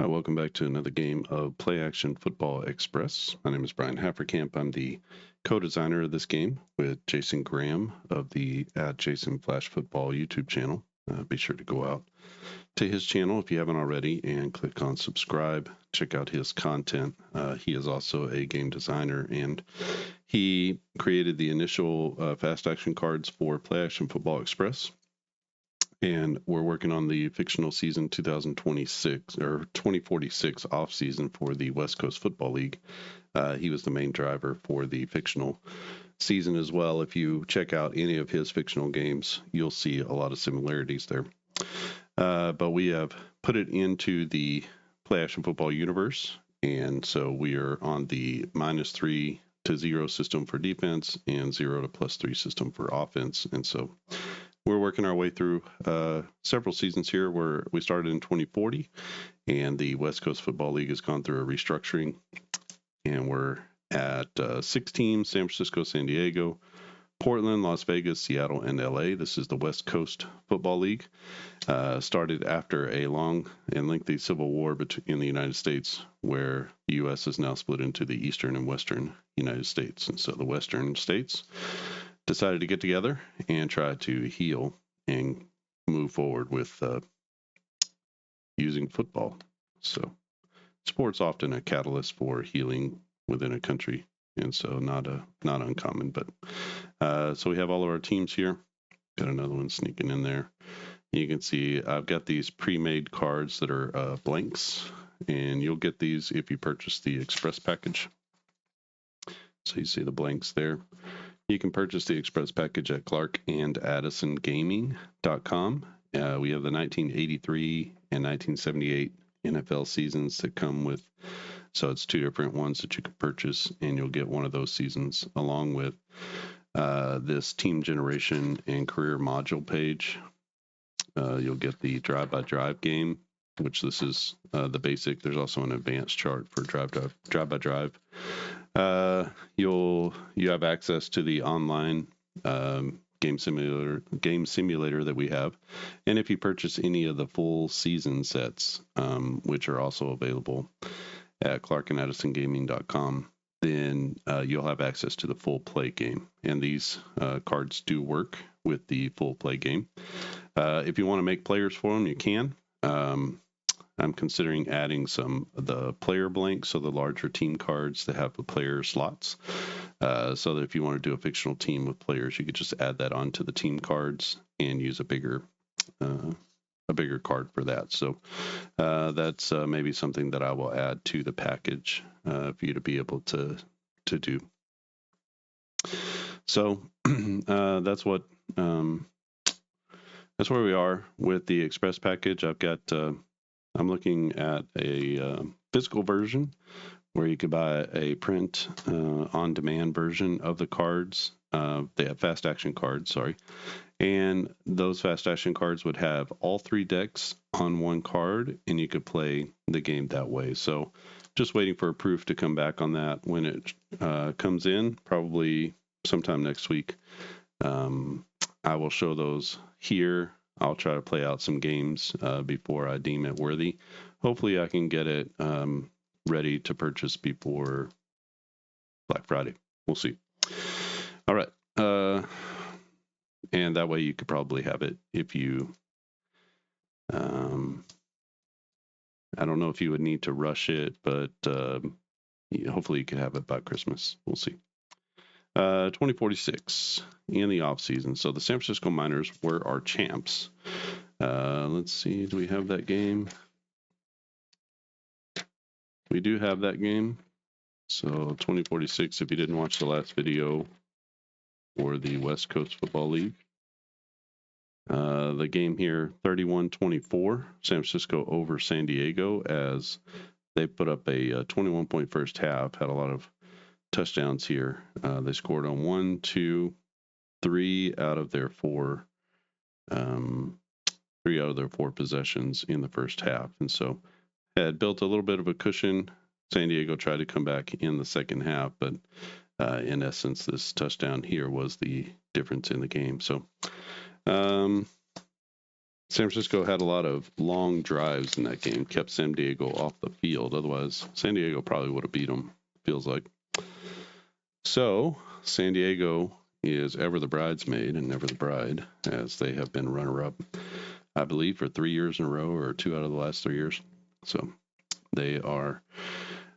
Welcome back to another game of Play Action Football Express. My name is Brian Hafferkamp. I'm the co-designer of this game with Jason Graham of the Jason Flash Football YouTube channel. Be sure to go out to his channel if you haven't already and click on subscribe. Check out his content. He is also a game designer, and he created the initial fast action cards for Play Action Football Express. And we're working on the fictional season 2026 or 2046 off season for the West Coast Football League. He was the main driver for the fictional season as well. If you check out any of his fictional games, you'll see a lot of similarities there. But we have put it into the Play Action Football universe, and so we are on the -3 to 0 system for defense and 0 to +3 system for offense. And so we're working our way through several seasons here where we started in 2040, and the West Coast Football League has gone through a restructuring, and we're at 6 teams: San Francisco, San Diego, Portland, Las Vegas, Seattle, and LA. This is the West Coast Football League. Started after a long and lengthy civil war in the United States, where the U.S. is now split into the Eastern and Western United States. And so the Western states decided to get together and try to heal and move forward with using football. So sport's often a catalyst for healing within a country, and so not uncommon. But so we have all of our teams here. Got another one sneaking in there. You can see I've got these pre-made cards that are blanks, and you'll get these if you purchase the Express package. So you see the blanks there. You can purchase the Express package at clarkandaddisongaming.com. We have the 1983 and 1978 NFL seasons that come with, so it's two different ones that you can purchase, and you'll get one of those seasons along with this team generation and career module page. You'll get the drive-by-drive game, which this is the basic. There's also an advanced chart for drive-by-drive. You have access to the online game simulator that we have, and if you purchase any of the full season sets, which are also available at clarkandaddisongaming.com, then you'll have access to the full play game, and these cards do work with the full play game. If you want to make players for them, you can. I'm considering adding some of the player blanks, so the larger team cards that have the player slots, so that if you want to do a fictional team with players, you could just add that onto the team cards and use a bigger card for that. So that's maybe something that I will add to the package for you to be able to do. So that's where we are with the Express package. I'm looking at a physical version where you could buy a print on-demand version of the cards. They have fast action cards, and those fast action cards would have all three decks on one card, and you could play the game that way. So just waiting for a proof to come back on that. When it comes in, probably sometime next week, I will show those here. I'll try to play out some games before I deem it worthy. Hopefully I can get it ready to purchase before Black Friday. We'll see. All right. And that way you could probably have it if you, I don't know if you would need to rush it, but hopefully you could have it by Christmas. We'll see. 2046 in the off season. So the San Francisco Miners were our champs. Let's see. Do we have that game? We do have that game. So 2046, if you didn't watch the last video for the West Coast Football League, the game here, 31-24, San Francisco over San Diego, as they put up a 21-point first half, had a lot of touchdowns here. They scored on 1, 2, 3 out of their 4 possessions in the first half, and so had built a little bit of a cushion. San Diego tried to come back in the second half, but in essence, this touchdown here was the difference in the game. So San Francisco had a lot of long drives in that game, kept San Diego off the field. Otherwise, San Diego probably would have beat them, feels like. So, San Diego is ever the bridesmaid and never the bride, as they have been runner-up, I believe, for 3 years in a row or 2 out of the last 3 years. So, they are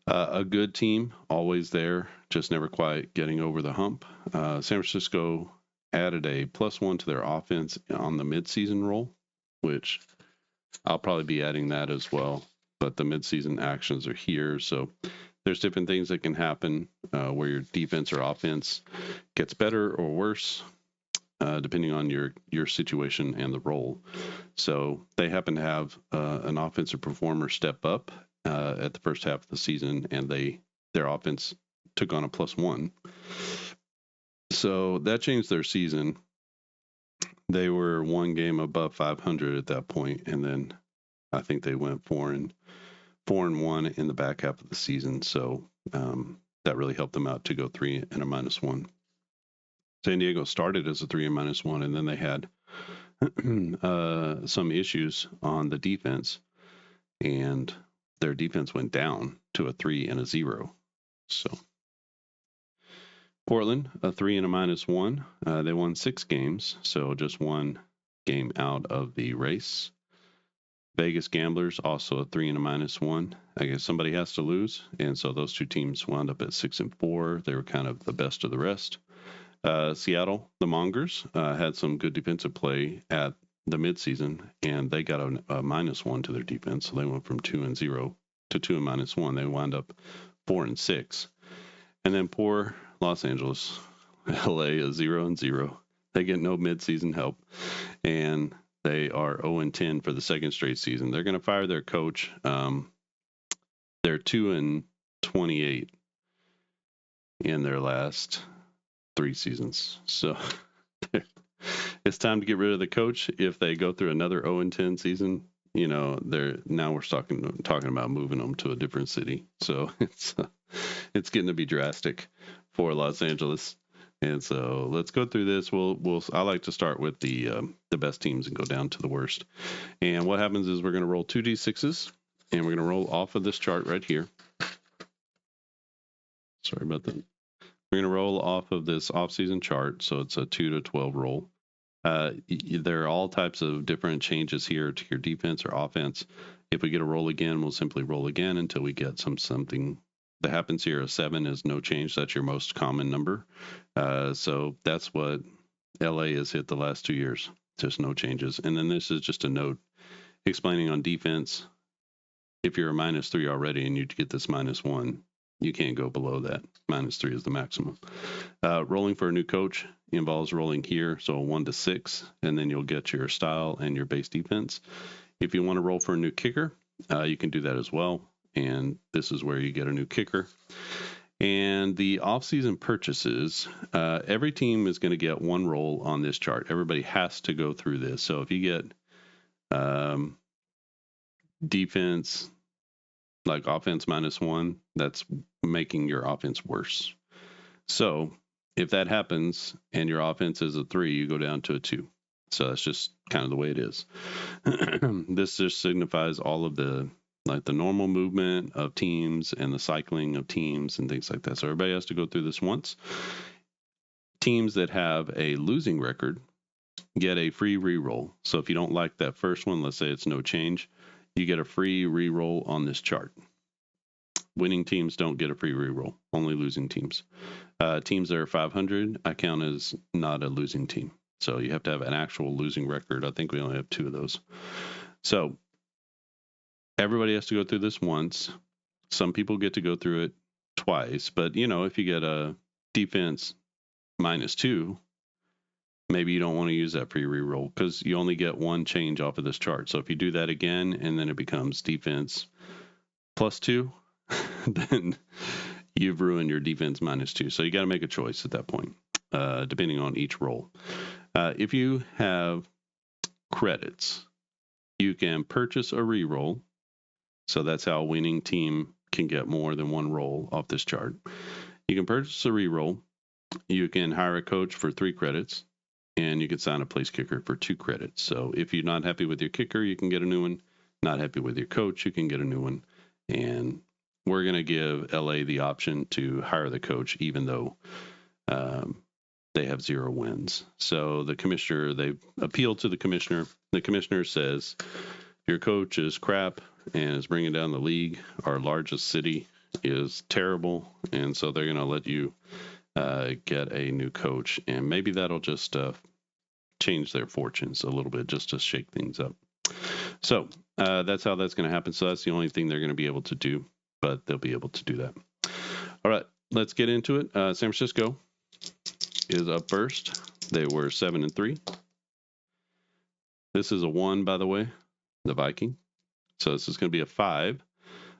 a good team, always there, just never quite getting over the hump. San Francisco added a +1 to their offense on the midseason roll, which I'll probably be adding that as well. But the midseason actions are here, so there's different things that can happen where your defense or offense gets better or worse, depending on your situation and the role. So they happen to have an offensive performer step up at the first half of the season, and their offense took on a +1. So that changed their season. They were one game above 500 at that point, and then I think they went 4-1 in the back half of the season. So that really helped them out to go 3 and a -1. San Diego started as a 3 and -1, and then they had some issues on the defense, and their defense went down to a 3 and a 0. So Portland, a 3 and a -1. They won 6 games, so just one game out of the race. Vegas Gamblers, also a 3 and a -1. I guess somebody has to lose, and so those two teams wound up at 6 and 4. They were kind of the best of the rest. Seattle, the Mongers, had some good defensive play at the midseason, and they got a -1 to their defense. So they went from 2 and 0 to 2 and -1. They wound up 4 and 6. And then poor Los Angeles, LA is 0 and 0. They get no midseason help, and they are 0 and 10 for the second straight season. They're going to fire their coach. They're 2 and 28 in their last 3 seasons. So it's time to get rid of the coach. If they go through another 0 and 10 season, now we're talking about moving them to a different city. So it's getting to be drastic for Los Angeles. And so let's go through this. I like to start with the best teams and go down to the worst. And what happens is we're going to roll 2d6s, and we're going to roll off of this chart right here. Sorry about that. We're going to roll off of this off-season chart, so it's a 2 to 12 roll. There are all types of different changes here to your defense or offense. If we get a roll again, we'll simply roll again until we get something that happens here. A 7 is no change. That's your most common number. So that's what LA has hit the last 2 years. Just no changes. And then this is just a note explaining on defense. If you're a -3 already and you get this -1, you can't go below that. -3 is the maximum. Rolling for a new coach involves rolling here, so 1 to 6, and then you'll get your style and your base defense. If you want to roll for a new kicker, you can do that as well, and this is where you get a new kicker. And the off-season purchases, every team is going to get one roll on this chart. Everybody has to go through this. So if you get defense, like offense -1, that's making your offense worse. So if that happens and your offense is a 3, you go down to a 2. So that's just kind of the way it is. This just signifies all of the normal movement of teams and the cycling of teams and things like that. So everybody has to go through this once. Teams that have a losing record get a free reroll. So if you don't like that first one, let's say it's no change, you get a free reroll on this chart. Winning teams don't get a free reroll, only losing teams. Teams that are 500, I count as not a losing team. So you have to have an actual losing record. I think we only have 2 of those. So everybody has to go through this once. Some people get to go through it twice. But, if you get a defense -2, maybe you don't want to use that free reroll because you only get one change off of this chart. So if you do that again and then it becomes defense +2, then you've ruined your defense -2. So you got to make a choice at that point, depending on each roll. If you have credits, you can purchase a reroll. So that's how a winning team can get more than one roll off this chart. You can purchase a reroll. You can hire a coach for 3 credits, and you can sign a place kicker for 2 credits. So if you're not happy with your kicker, you can get a new one. Not happy with your coach, you can get a new one. And we're going to give LA the option to hire the coach, even though they have 0 wins. So the commissioner, they appealed to the commissioner. The commissioner says, your coach is crap and is bringing down the league. Our largest city is terrible. And so they're going to let you get a new coach. And maybe that'll just change their fortunes a little bit, just to shake things up. So that's how that's going to happen. So that's the only thing they're going to be able to do, but they'll be able to do that. All right, let's get into it. San Francisco is up first. They were 7-3. This is a 1, by the way, the Viking. So this is going to be a 5.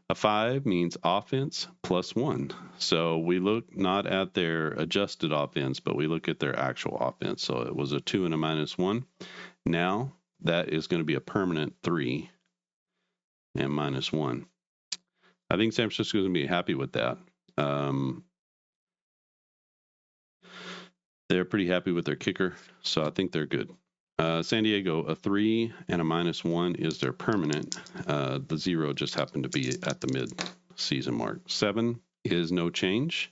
A 5 means offense plus 1. So we look not at their adjusted offense, but we look at their actual offense. So it was a 2 and a -1. Now that is going to be a permanent 3 and -1. I think San Francisco is going to be happy with that. They're pretty happy with their kicker, so I think they're good. San Diego, a 3 and a -1 is their permanent. The 0 just happened to be at the mid-season mark. 7 is no change.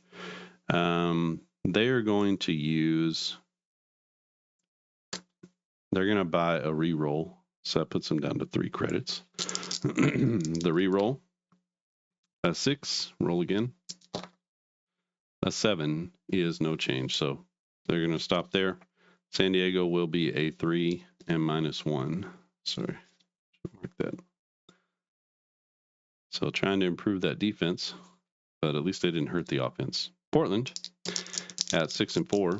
They are going to use, they're going to buy a re-roll, so that puts them down to 3 credits. The re-roll, a 6, roll again. A 7 is no change, so they're going to stop there. San Diego will be a 3 and -1. Sorry, should mark that. So trying to improve that defense, but at least they didn't hurt the offense. Portland at 6-4.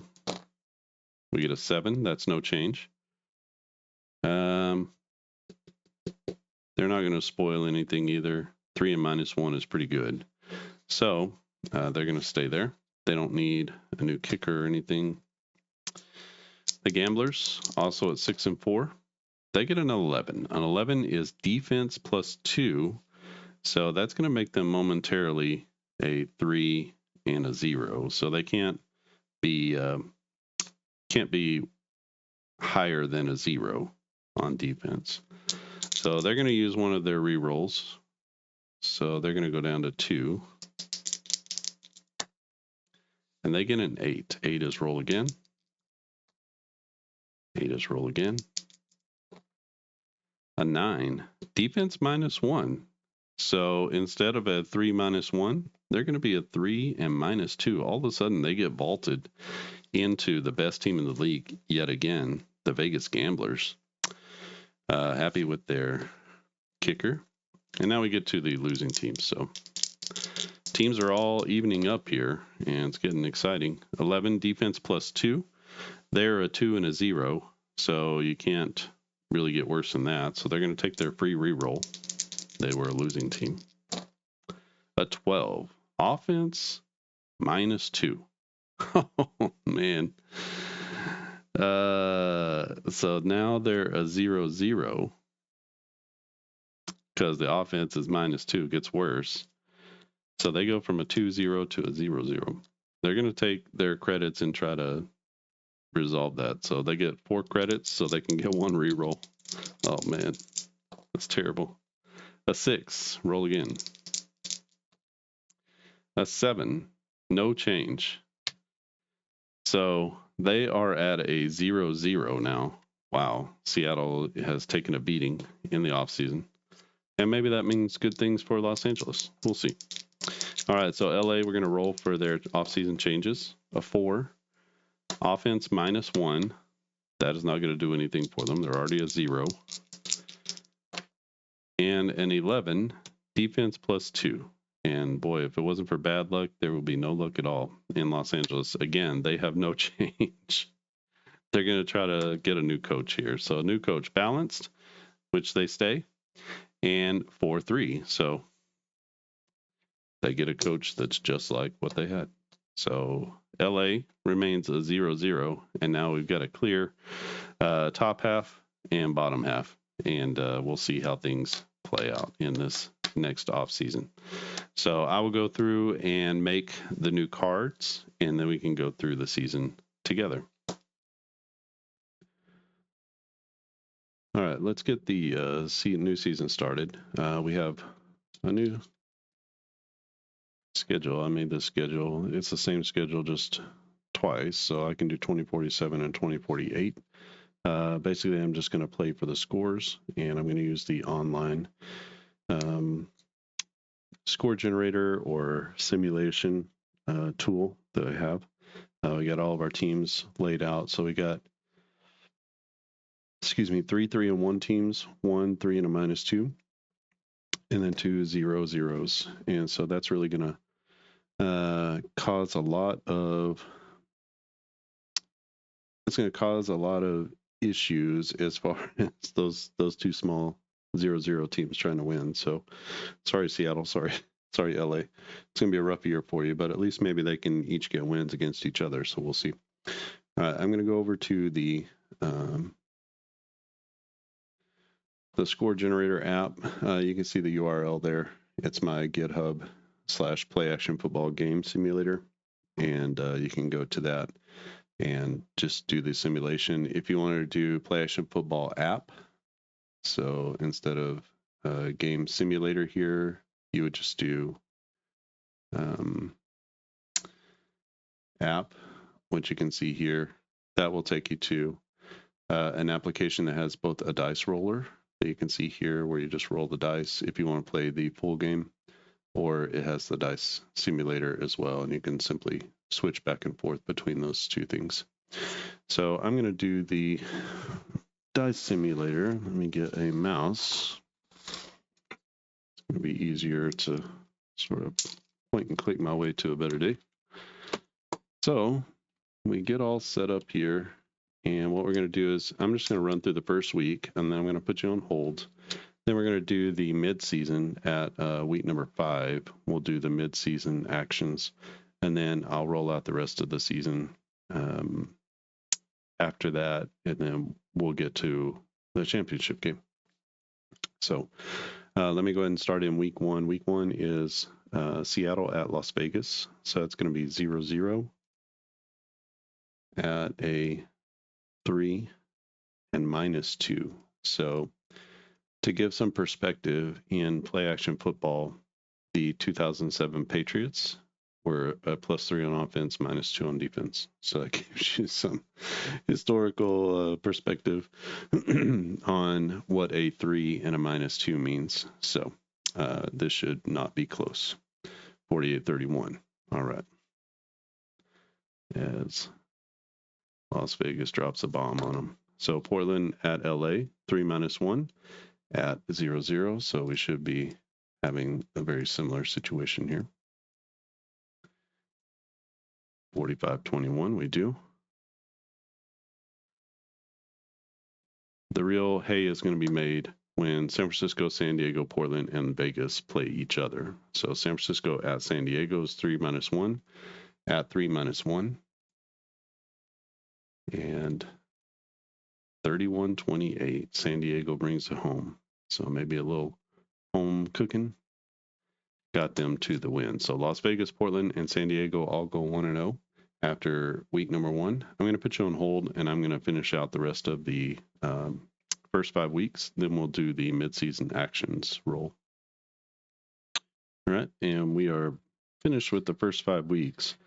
We get a 7. That's no change. They're not going to spoil anything either. 3 and -1 is pretty good. So they're going to stay there. They don't need a new kicker or anything. The Gamblers, also at 6-4, they get an 11. An 11 is defense plus 2, so that's going to make them momentarily a 3 and a 0. So they can't be higher than a 0 on defense. So they're going to use one of their re-rolls. So they're going to go down to 2. And they get an 8. 8 is roll again. 8 is roll again. A 9. Defense -1. So instead of a 3 -1, they're going to be a 3 and -2. All of a sudden, they get vaulted into the best team in the league yet again, the Vegas Gamblers. Happy with their kicker. And now we get to the losing teams. So teams are all evening up here, and it's getting exciting. 11 defense plus 2. They're a 2 and a 0, so you can't really get worse than that. So they're going to take their free re-roll. They were a losing team. A 12. Offense -2. Oh, man. So now they're a 0-0 because the offense is -2. It gets worse. So they go from a 2-0 to a 0-0. They're going to take their credits and try to resolve that. So they get 4 credits so they can get 1 re-roll. Oh, man. That's terrible. A 6. Roll again. A 7. No change. So they are at a 0-0 now. Wow. Seattle has taken a beating in the offseason. And maybe that means good things for Los Angeles. We'll see. All right, so LA, we're going to roll for their offseason changes. A 4. Offense -1. That is not going to do anything for them. They're already a 0. And an 11. Defense plus 2. And boy, if it wasn't for bad luck, there will be no luck at all in Los Angeles. Again, they have no change. They're going to try to get a new coach here. So a new coach, balanced, which they stay, and 4-3. So they get a coach that's just like what they had. So LA remains a 0-0, and now we've got a clear top half and bottom half, and we'll see how things play out in this next offseason. So I will go through and make the new cards, and then we can go through the season together. All right, let's get the new season started. We have a new schedule. I made this schedule. It's the same schedule, just twice, so I can do 2047 and 2048. Basically, I'm just going to play for the scores, and I'm going to use the online score generator or simulation tool that I have. We got all of our teams laid out. So we got, 3 3-1 teams, 1 3 and a -2, and then 2 0-0s. And so that's really going to cause a lot of issues as far as those two small 0-0 teams trying to win. So sorry, Seattle. Sorry, LA. It's going to be a rough year for you, but at least maybe they can each get wins against each other. So we'll see. I'm going to go over to the score generator app. You can see the URL there. It's my GitHub /play action football game simulator. And you can go to that and just do the simulation. If you wanted to do play action football app, so instead of game simulator here, you would just do app, which you can see here. That will take you to an application that has both a dice roller that you can see here where you just roll the dice if you want to play the full game, or it has the dice simulator as well, and you can simply switch back and forth between those two things. So I'm going to do the dice simulator. Let me get a mouse. It's going to be easier to sort of point and click my way to a better day. So we get all set up here. And what we're going to do is I'm just going to run through the first week, and then I'm going to put you on hold. Then we're going to do the mid-season at week number 5. We'll do the mid-season actions, and then I'll roll out the rest of the season after that, and then we'll get to the championship game. So let me go ahead and start in week 1. Week 1 is Seattle at Las Vegas. So it's going to be 0-0 at a 3 and -2. So to give some perspective, in play action football, the 2007 Patriots were a +3 on offense, -2 on defense. So that gives you some historical perspective on what a 3 and a -2 means. So this should not be close. 48-31. All right. As Las Vegas drops a bomb on them. So Portland at LA, 3 -1 at 0-0. So we should be having a very similar situation here. 45-21, we do. The real hay is going to be made when San Francisco, San Diego, Portland, and Vegas play each other. So San Francisco at San Diego is 3 -1 at 3 -1. And 31-28, San Diego brings it home. So maybe a little home cooking got them to the win. So Las Vegas, Portland, and San Diego all go 1-0 after week number 1. I'm going to put you on hold, and I'm going to finish out the rest of the first 5 weeks. Then we'll do the midseason actions roll. All right, and we are finished with the first 5 weeks.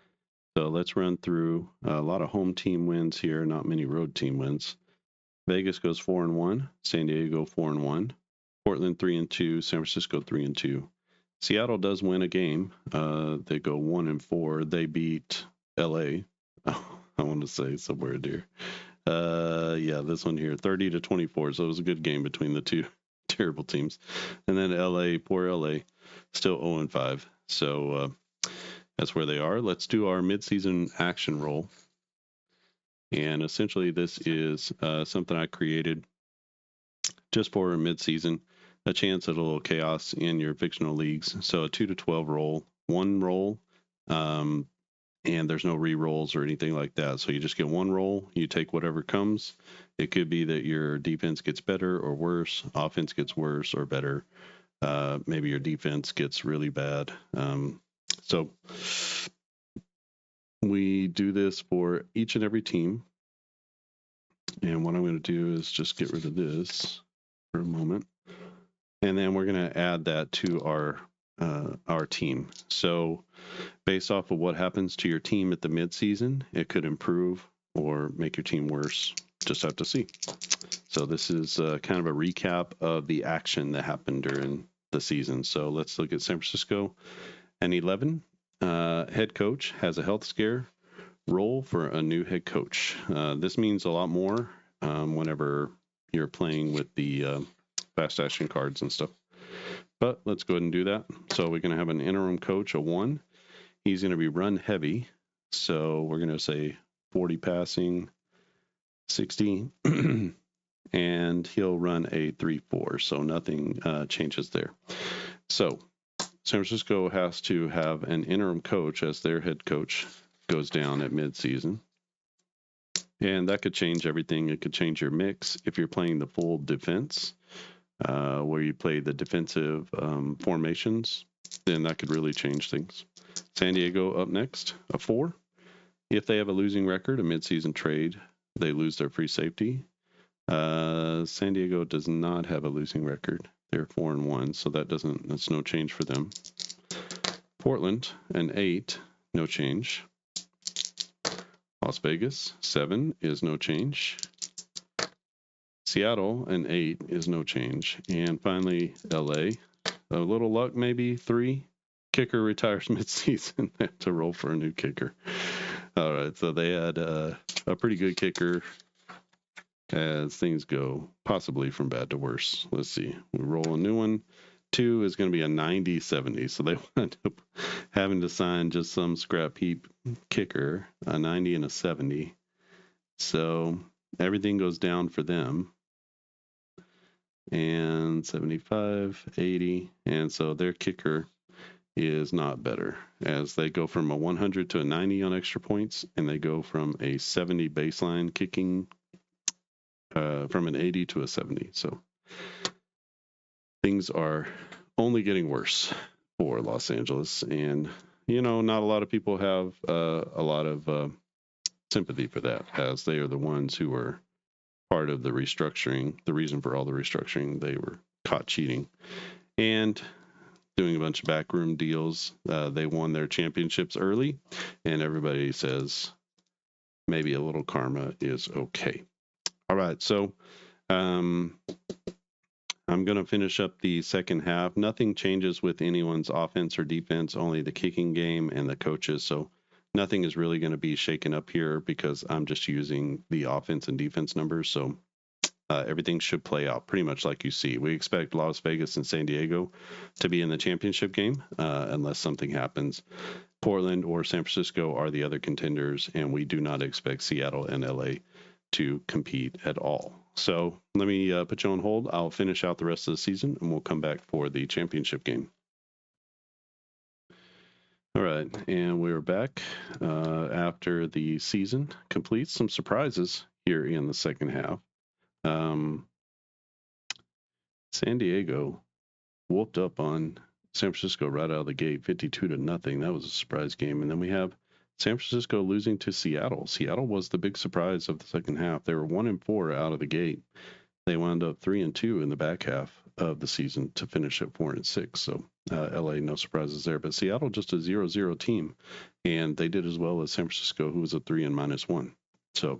So let's run through a lot of home team wins here, not many road team wins. Vegas goes 4-1, San Diego 4-1, Portland 3-2, San Francisco 3-2. Seattle does win a game. They go 1-4. They beat LA. Oh, I want to say somewhere there. Yeah, this one here, 30-24. So it was a good game between the two terrible teams. And then LA, poor LA, still 0-5. So that's where they are. Let's do our midseason action roll. And essentially, this is something I created just for midseason, a chance at a little chaos in your fictional leagues. So a 2-12 roll, 1 roll, and there's no re-rolls or anything like that. So you just get 1 roll, you take whatever comes. It could be that your defense gets better or worse, offense gets worse or better. Maybe your defense gets really bad. So we do this for each and every team. And what I'm going to do is just get rid of this for a moment. And then we're going to add that to our team. So based off of what happens to your team at the midseason, it could improve or make your team worse. Just have to see. So this is kind of a recap of the action that happened during the season. So let's look at San Francisco. And 11, head coach has a health scare. Role for a new head coach. This means a lot more whenever you're playing with the fast action cards and stuff. But let's go ahead and do that. So we're going to have an interim coach, a 1. He's going to be run heavy. So we're going to say 40 passing, 60, and he'll run a 3-4. So nothing changes there. So San Francisco has to have an interim coach as their head coach goes down at midseason. And that could change everything. It could change your mix if you're playing the full defense, where you play the defensive formations, then that could really change things. San Diego up next, a 4. If they have a losing record, a midseason trade, they lose their free safety. San Diego does not have a losing record. They're 4-1, so that's no change for them. Portland, an 8, no change. Las Vegas, 7 is no change. Seattle, an 8 is no change. And finally, LA, a little luck maybe, 3. Kicker retires midseason to roll for a new kicker. All right, so they had a pretty good kicker as things go, possibly from bad to worse. Let's see. We roll a new one. 2 is going to be a 90-70. So they wound up having to sign just some scrap heap kicker, a 90 and a 70. So everything goes down for them. And 75, 80. And so their kicker is not better as they go from a 100 to a 90 on extra points. And they go from a 70 baseline kicking from an 80 to a 70. So things are only getting worse for Los Angeles. And, not a lot of people have a lot of sympathy for that, as they are the ones who were part of the restructuring, the reason for all the restructuring. They were caught cheating and doing a bunch of backroom deals. They won their championships early, and everybody says maybe a little karma is okay. All right, so I'm going to finish up the second half. Nothing changes with anyone's offense or defense, only the kicking game and the coaches. So nothing is really going to be shaken up here because I'm just using the offense and defense numbers. So everything should play out pretty much like you see. We expect Las Vegas and San Diego to be in the championship game unless something happens. Portland or San Francisco are the other contenders, and we do not expect Seattle and LA to compete at all. So let me put you on hold. I'll finish out the rest of the season, and we'll come back for the championship game. All right, and we're back after the season completes. Some surprises here in the second half. San Diego whooped up on San Francisco right out of the gate, 52-0. That was a surprise game. And then we have San Francisco losing to Seattle. Seattle was the big surprise of the second half. They were 1-4 out of the gate. They wound up 3-2 in the back half of the season to finish at 4-6. So LA, no surprises there. But Seattle just a 0-0 team, and they did as well as San Francisco, who was a 3-1. So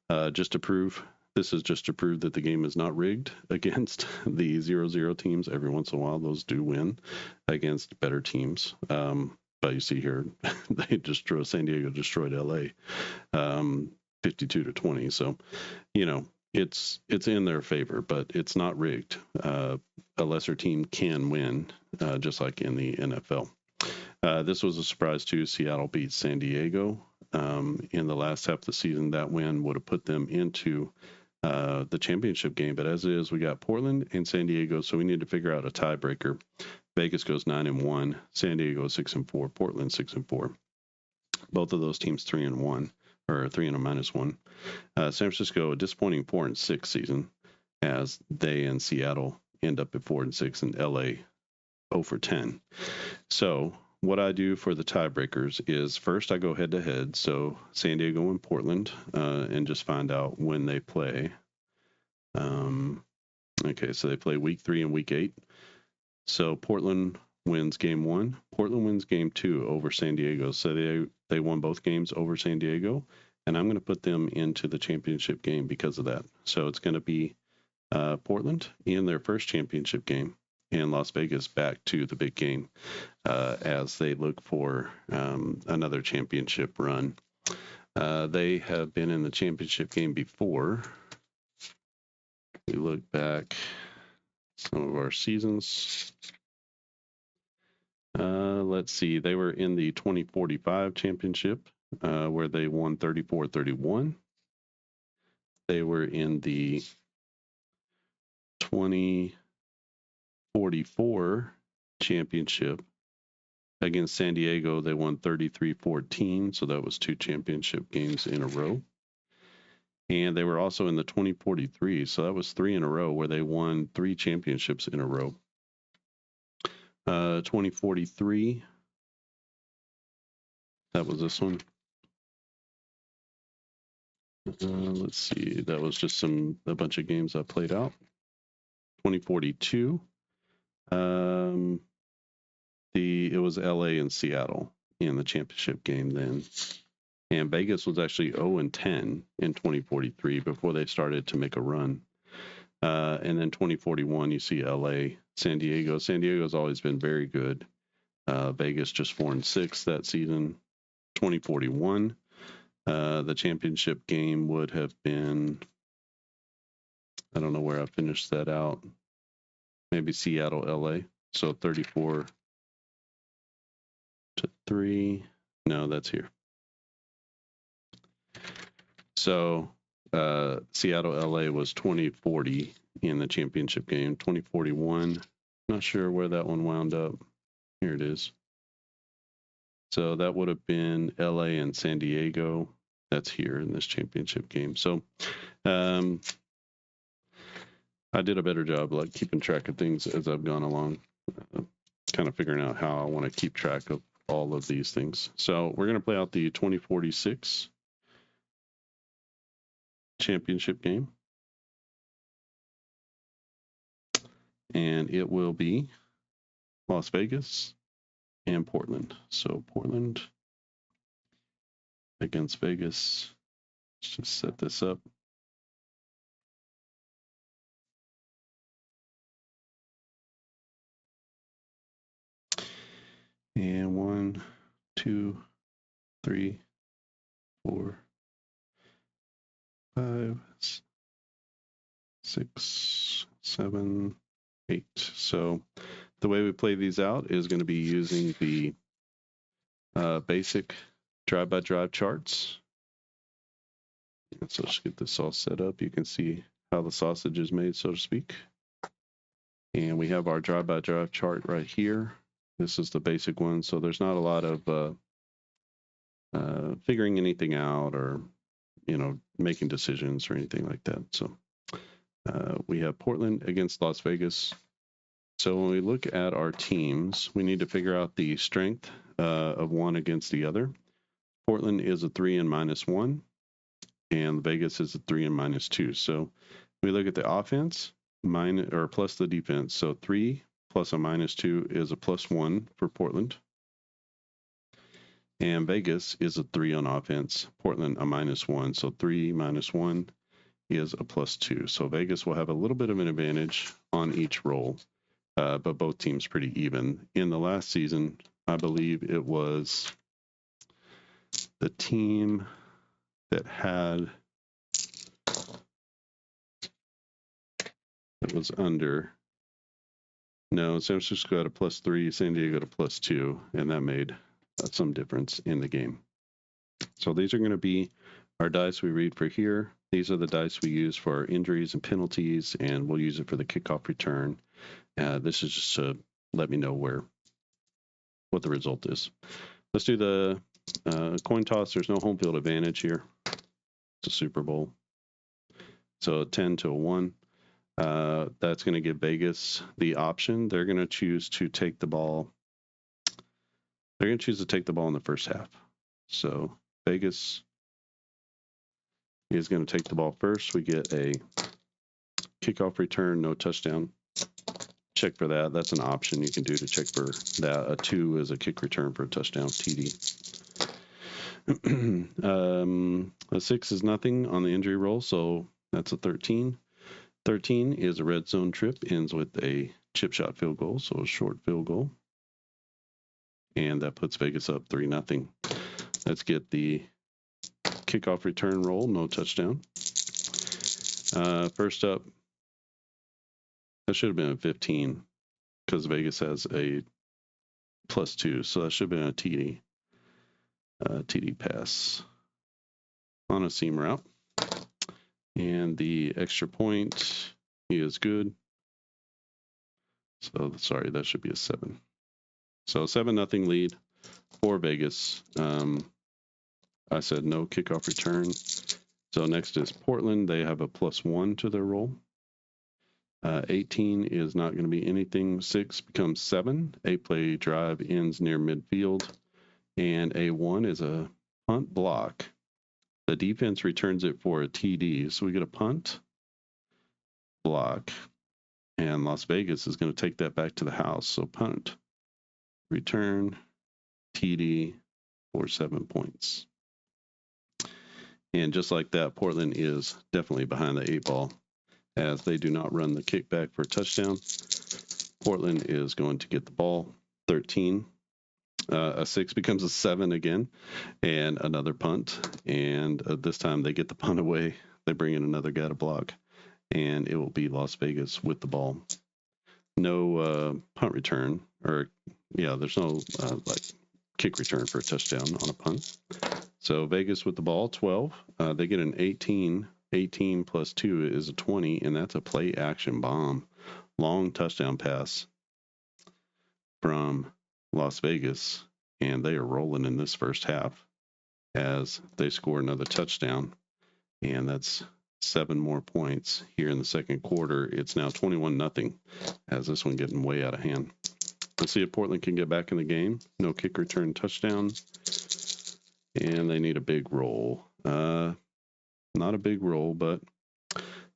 this is just to prove that the game is not rigged against the 0-0 teams. Every once in a while, those do win against better teams. But you see here, San Diego destroyed LA 52-20. So, it's in their favor, but it's not rigged. A lesser team can win, just like in the NFL. This was a surprise too. Seattle beat San Diego in the last half of the season. That win would have put them into the championship game. But as it is, we got Portland and San Diego, so we need to figure out a tiebreaker. Vegas goes 9-1, San Diego 6-4, Portland 6-4. Both of those teams 3-1 or 3-1. San Francisco a disappointing 4-6 season, as they and Seattle end up at 4-6, and LA 0-10. So what I do for the tiebreakers is first I go head to head. So San Diego and Portland, and just find out when they play. Okay, so they play week 3 and week 8. So Portland wins game 1. Portland wins game 2 over San Diego. So they won both games over San Diego, and I'm going to put them into the championship game because of that. So it's going to be Portland in their first championship game, and Las Vegas back to the big game as they look for another championship run. They have been in the championship game before. We look back some of our seasons. Let's see. They were in the 2045 championship where they won 34-31. They were in the 2044 championship against San Diego. They won 33-14. So that was 2 championship games in a row. And they were also in the 2043. So that was 3 in a row where they won 3 championships in a row. 2043. That was this one. Let's see. That was just a bunch of games I played out. 2042. It was LA and Seattle in the championship game then. And Vegas was actually 0-10 in 2043 before they started to make a run. And then 2041, you see LA, San Diego. San Diego's always been very good. Vegas just 4-6 that season. 2041, the championship game would have been, I don't know where I finished that out. Maybe Seattle, LA. So 34-3. No, that's here. So Seattle, LA was 2040 in the championship game. 2041, not sure where that one wound up. Here it is. So that would have been LA and San Diego. That's here in this championship game. So I did a better job like keeping track of things as I've gone along, kind of figuring out how I want to keep track of all of these things. So we're going to play out the 2046 championship game. And it will be Las Vegas and Portland. So Portland against Vegas. Let's just set this up. And 1, 2, 3, 4, 5, 6, 7, 8. So the way we play these out is going to be using the basic drive-by-drive charts. And so let's get this all set up. You can see how the sausage is made, so to speak. And we have our drive-by-drive chart right here. This is the basic one, so there's not a lot of figuring anything out or, making decisions or anything like that. So we have Portland against Las Vegas. So when we look at our teams, we need to figure out the strength of one against the other. Portland is a 3 and -1, and Vegas is a 3 and -2. So we look at the offense plus the defense. So 3 plus a -2 is a +1 for Portland. And Vegas is a 3 on offense. Portland a -1. So 3 -1 is a +2. So Vegas will have a little bit of an advantage on each roll, but both teams pretty even. In the last season, I believe it was the team that had it was under. No, San Francisco had a +3, San Diego to +2, and that made some difference in the game. So these are going to be our dice we read for here. These are the dice we use for injuries and penalties, and we'll use it for the kickoff return. This is just to let me know what the result is. Let's do the coin toss. There's no home field advantage here. It's a Super Bowl. So 10 to 1. That's going to give Vegas the option. They're going to choose to take the ball They're going to choose to take the ball in the first half. So Vegas is going to take the ball first. We get a kickoff return, no touchdown. Check for that. That's an option you can do to check for that. A 2 is a kick return for a touchdown, TD. A 6 is nothing on the injury roll, so that's a 13. 13 is a red zone trip, ends with a chip shot field goal, so a short field goal. And that puts Vegas up 3-0. Let's get the kickoff return roll, no touchdown. First up, that should have been a 15 because Vegas has a +2, so that should have been a TD. TD pass on a seam route. And the extra point is good. So, sorry, that should be a 7. So 7-0 lead for Vegas. I said no kickoff return. So next is Portland. They have a +1 to their roll. 18 is not going to be anything. 6 becomes 7. 8-play drive ends near midfield. And a 1 is a punt block. The defense returns it for a TD. So we get a punt block. And Las Vegas is going to take that back to the house. So punt, return, TD for 7 points. And just like that, Portland is definitely behind the 8 ball as they do not run the kickback for a touchdown. Portland is going to get the ball, 13. A 6 becomes a 7 again, and another punt. And this time they get the punt away. They bring in another guy to block, and it will be Las Vegas with the ball. No punt return, or there's no kick return for a touchdown on a punt. So Vegas with the ball, 12. They get an 18. 18 plus 2 is a 20, and that's a play action bomb. Long touchdown pass from Las Vegas, and they are rolling in this first half as they score another touchdown, and that's 7 more points here in the second quarter. It's now 21-0 as this one getting way out of hand. Let's see if Portland can get back in the game. No kick return touchdown, and they need a big roll. Not a big roll, but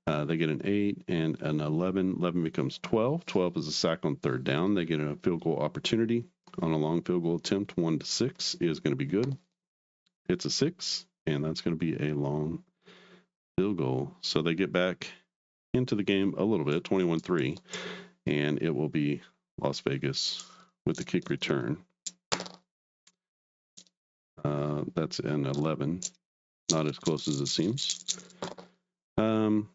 they get an 8 and an 11. 11 becomes 12. 12 is a sack on third down. They get a field goal opportunity on a long field goal attempt. 1-6 is going to be good. It's a 6, and that's going to be a long field goal. So they get back into the game a little bit, 21-3, and it will be Las Vegas with the kick return. That's an 11. Not as close as it seems. And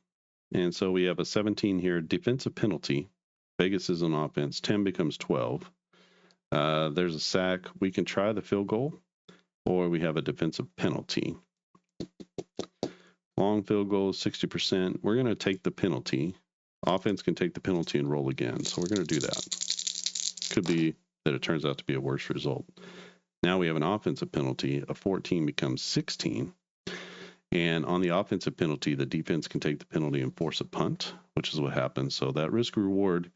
so we have a 17 here. Defensive penalty. Vegas is on offense. 10 becomes 12. There's a sack. We can try the field goal, or we have a defensive penalty. Long field goal, 60%. We're going to take the penalty. Offense can take the penalty and roll again. So we're going to do that. Could be that it turns out to be a worse result. Now we have an offensive penalty. A 14 becomes 16. And on the offensive penalty, the defense can take the penalty and force a punt, which is what happens. So that risk reward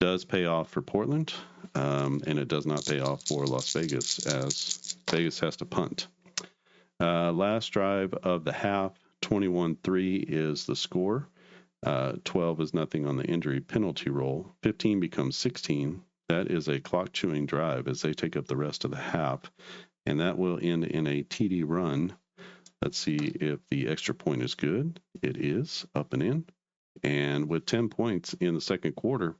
does pay off for Portland, and it does not pay off for Las Vegas as Vegas has to punt. Last drive of the half, 21-3 is the score. 12 is nothing on the injury penalty roll. 15 becomes 16. That is a clock-chewing drive as they take up the rest of the half, and that will end in a TD run. Let's see if the extra point is good. It is up and in. And with 10 points in the second quarter,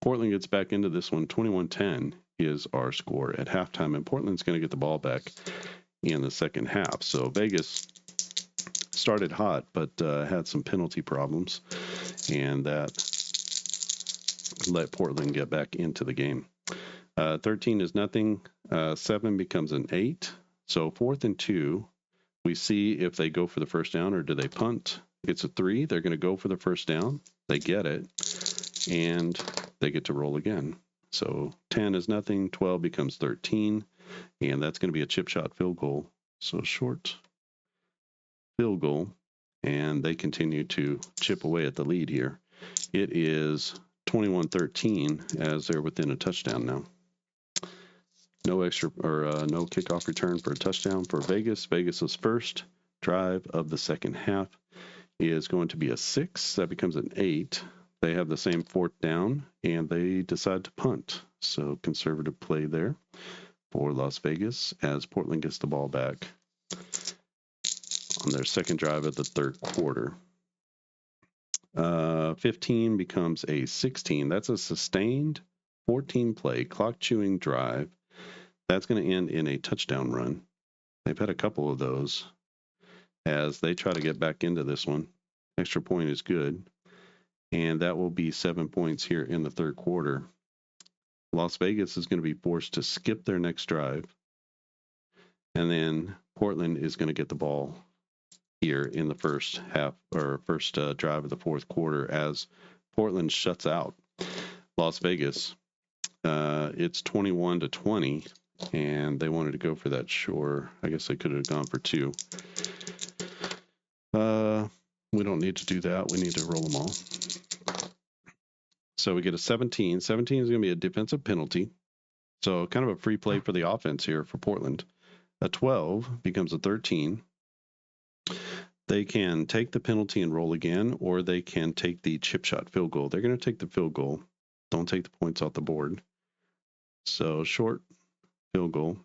Portland gets back into this one. 21-10 is our score at halftime, and Portland's going to get the ball back in the second half. So Vegas started hot, but had some penalty problems, and that let Portland get back into the game. 13 is nothing. 7 becomes an 8. So 4th and 2. We see if they go for the first down or do they punt. It's a 3. They're going to go for the first down. They get it, and they get to roll again. So 10 is nothing. 12 becomes 13, and that's going to be a chip shot field goal. So short field goal, and they continue to chip away at the lead here. It is 21-13 as they're within a touchdown now. No extra or no kickoff return for a touchdown for Vegas. Vegas's first drive of the second half is going to be a 6. That becomes an 8. They have the same 4th down, and they decide to punt. So conservative play there for Las Vegas as Portland gets the ball back on their second drive of the third quarter. 15 becomes a 16. That's a sustained 14-play clock-chewing drive. That's going to end in a touchdown run. They've had a couple of those as they try to get back into this one. Extra point is good. And that will be 7 points here in the third quarter. Las Vegas is going to be forced to skip their next drive. And then Portland is going to get the ball here in the first half or first drive of the fourth quarter as Portland shuts out Las Vegas. It's 21-20, and they wanted to go for that. Sure, I guess they could have gone for 2. We don't need to do that. We need to roll them all. So we get a 17. 17 is going to be a defensive penalty. So kind of a free play for the offense here for Portland. A 12 becomes a 13. They can take the penalty and roll again, or they can take the chip shot field goal. They're going to take the field goal. Don't take the points off the board. So short field goal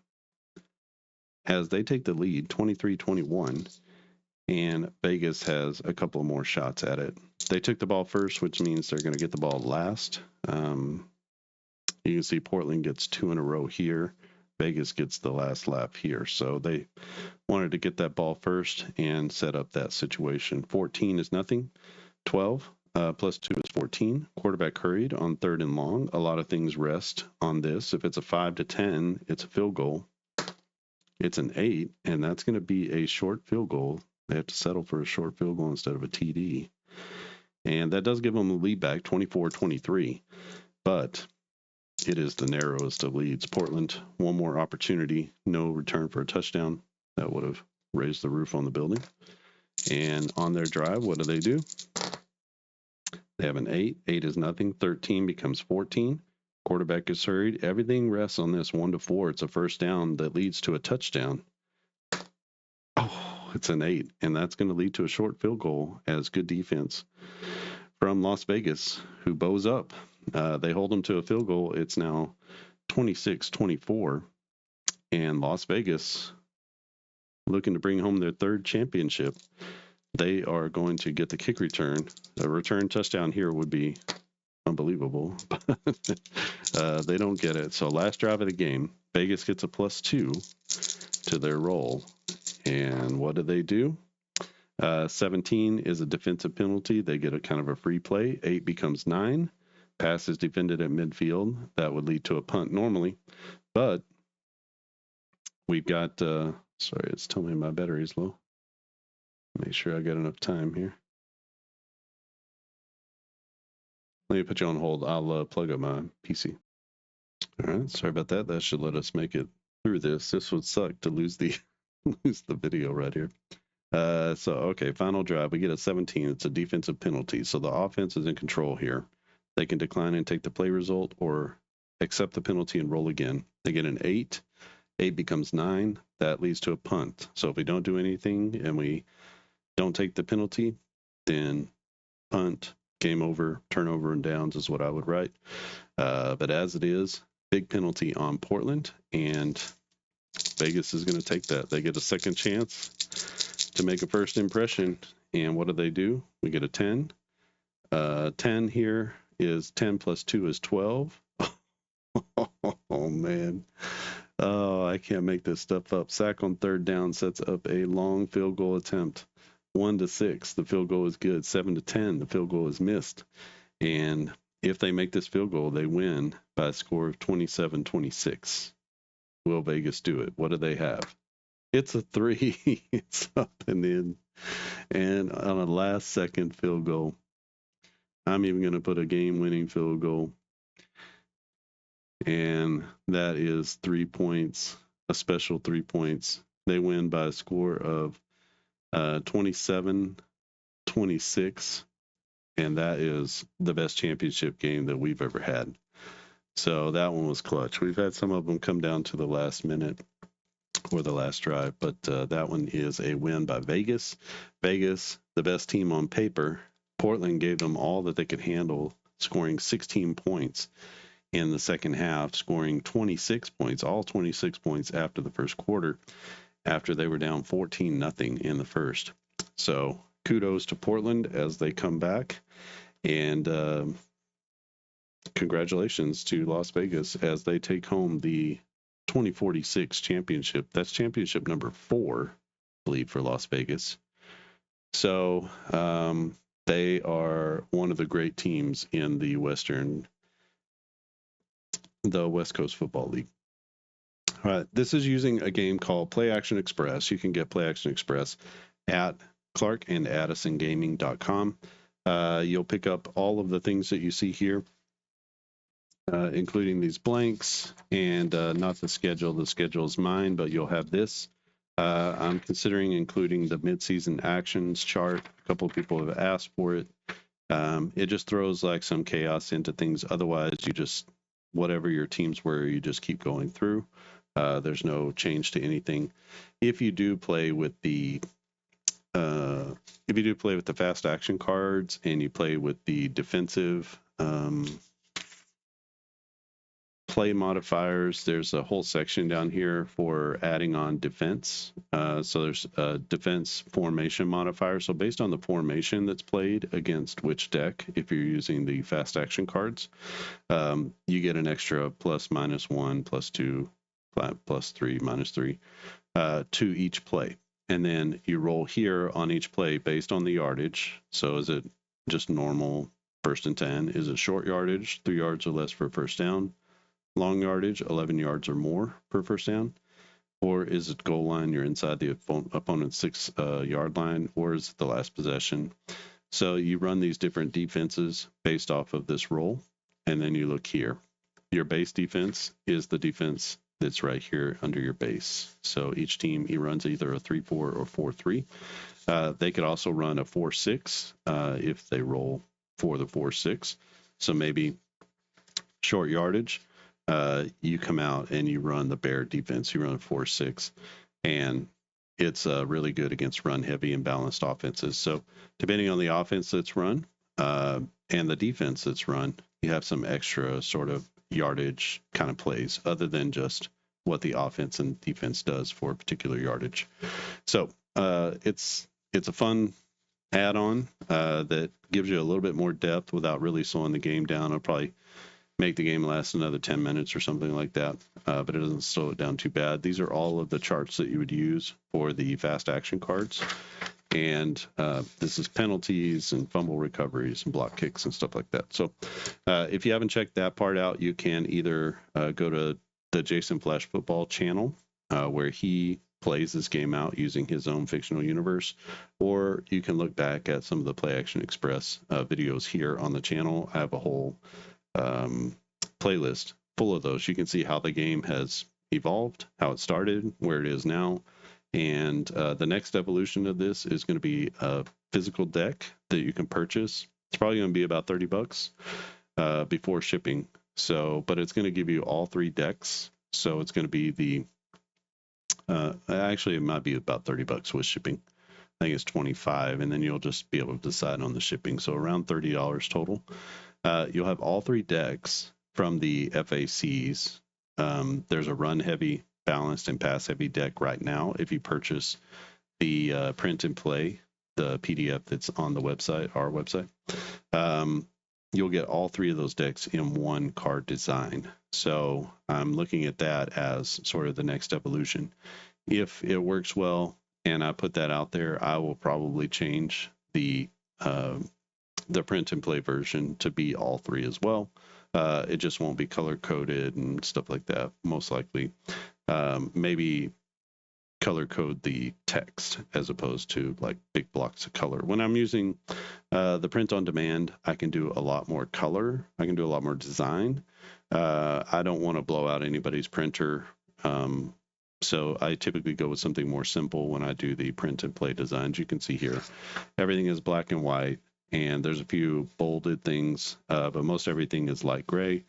as they take the lead, 23-21, and Vegas has a couple more shots at it. They took the ball first, which means they're going to get the ball last. You can see Portland gets 2 in a row here. Vegas gets the last lap here. So they wanted to get that ball first and set up that situation. 14 is nothing. 12 plus 2 is 14. Quarterback hurried on 3rd and long. A lot of things rest on this. If it's a 5-10, it's a field goal. It's an 8, and that's going to be a short field goal. They have to settle for a short field goal instead of a TD. And that does give them a lead back, 24-23. But it is the narrowest of leads. Portland, one more opportunity, no return for a touchdown. That would have raised the roof on the building. And on their drive, what do? They have an 8. 8 is nothing. 13 becomes 14. Quarterback is hurried. Everything rests on this 1-4. It's a first down that leads to a touchdown. Oh, it's an 8. And that's going to lead to a short field goal as good defense from Las Vegas, who bows up. They hold them to a field goal. It's now 26-24. And Las Vegas, looking to bring home their 3rd championship, they are going to get the kick return. A return touchdown here would be unbelievable, but they don't get it. So last drive of the game, Vegas gets a +2 to their roll. And what do? 17 is a defensive penalty. They get a kind of a free play. 8 becomes 9. Pass is defended at midfield. That would lead to a punt normally. But we've got, sorry, it's telling me my battery's low. Make sure I got enough time here. Let me put you on hold. I'll plug up my PC. All right, sorry about that. That should let us make it through this. This would suck to lose the video right here. Okay, final drive. We get a 17. It's a defensive penalty. So the offense is in control here. They can decline and take the play result or accept the penalty and roll again. They get an 8. 8 becomes 9. That leads to a punt. So if we don't do anything and we don't take the penalty, then punt, game over, turnover and downs is what I would write. But as it is, big penalty on Portland, and Vegas is going to take that. They get a second chance to make a first impression, and what do? We get a 10. 10 here is 10 plus 2 is 12. Oh, man. Oh, I can't make this stuff up. Sack on 3rd down sets up a long field goal attempt. 1-6, the field goal is good. 7-10, the field goal is missed. And if they make this field goal, they win by a score of 27-26. Will Vegas do it? What do they have? It's a 3. It's up and in. And on a last-second field goal, I'm even going to put a game-winning field goal. And that is 3 points, a special 3 points. They win by a score of 27-26, and that is the best championship game that we've ever had. So that one was clutch. We've had some of them come down to the last minute or the last drive, but that one is a win by Vegas. Vegas, the best team on paper. Portland gave them all that they could handle, scoring 16 points in the second half, scoring 26 points, all 26 points after the first quarter, after they were down 14-0 in the first. So kudos to Portland as they come back, and congratulations to Las Vegas as they take home the 2046 championship. That's championship number 4, I believe, for Las Vegas. So they are one of the great teams in the West Coast Football League. All right, this is using a game called Play Action Express. You can get Play Action Express at clarkandaddisongaming.com. You'll pick up all of the things that you see here, including these blanks and not the schedule. The schedule is mine, but you'll have this. I'm considering including the midseason actions chart. A couple of people have asked for it. It just throws like some chaos into things. Otherwise, you just, whatever your teams were, you just keep going through. There's no change to anything. If you do play with the fast action cards and you play with the defensive play modifiers, there's a whole section down here for adding on defense. So there's a defense formation modifier. So based on the formation that's played against which deck, if you're using the fast action cards, you get an extra plus, minus 1, plus 2, plus 3, minus 3 to each play. And then you roll here on each play based on the yardage. So is it just normal 1st and 10? Is it short yardage, 3 yards or less for first down? Long yardage, 11 yards or more per first down? Or is it goal line, you're inside the opponent's 6-yard line? Or is it the last possession? So you run these different defenses based off of this roll. And then you look here. Your base defense is the defense that's right here under your base. So each team, he runs either a 3-4 or 4-3. They could also run a 4-6 if they roll for the 4-6. So maybe short yardage, you come out and you run the bear defense. You run a 4-6, and it's really good against run-heavy and balanced offenses. So depending on the offense that's run and the defense that's run, you have some extra sort of yardage kind of plays other than just what the offense and defense does for a particular yardage. So it's a fun add-on that gives you a little bit more depth without really slowing the game down. It'll probably make the game last another 10 minutes or something like that, but it doesn't slow it down too bad. These are all of the charts that you would use for the fast action cards. And this is penalties and fumble recoveries and block kicks and stuff like that. So if you haven't checked that part out, you can either go to the Jason Flash Football channel, where he plays this game out using his own fictional universe, or you can look back at some of the Play Action Express videos here on the channel. I have a whole playlist full of those. You can see how the game has evolved, how it started, where it is now. And the next evolution of this is going to be a physical deck that you can purchase. It's probably going to be about $30 before shipping. So, but it's going to give you all 3 decks. So it's going to be the actually it might be about $30 with shipping. I think it's $25, and then you'll just be able to decide on the shipping. So around $30 total. You'll have all 3 decks from the FACs. There's a run heavy, balanced, and pass heavy deck right now. If you purchase the print and play, the PDF that's on the website, our website, you'll get all 3 of those decks in one card design. So I'm looking at that as sort of the next evolution. If it works well and I put that out there, I will probably change the print and play version to be all 3 as well. It just won't be color coded and stuff like that, most likely. Maybe color code the text as opposed to like big blocks of color. When I'm using the print on demand, I can do a lot more color. I can do a lot more design. I don't want to blow out anybody's printer. So I typically go with something more simple when I do the print and play designs. You can see here, everything is black and white, and there's a few bolded things, but most everything is light gray.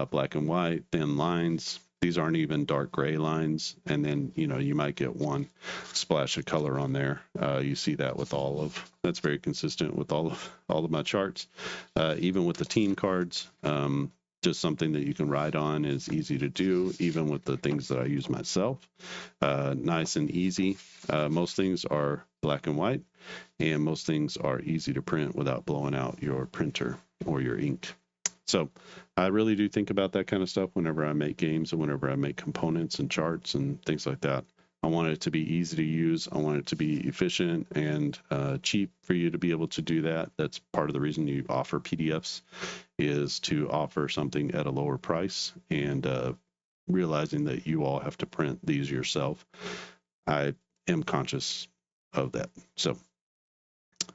black and white, thin lines. These aren't even dark gray lines. And then, you might get one splash of color on there. You see that with that's very consistent with all of my charts. Even with the team cards, just something that you can write on, is easy to do, even with the things that I use myself. Nice and easy. Most things are black and white, and most things are easy to print without blowing out your printer or your ink. So I really do think about that kind of stuff whenever I make games and whenever I make components and charts and things like that. I want it to be easy to use. I want it to be efficient and cheap for you to be able to do that. That's part of the reason you offer PDFs, is to offer something at a lower price, and realizing that you all have to print these yourself. I am conscious of that. So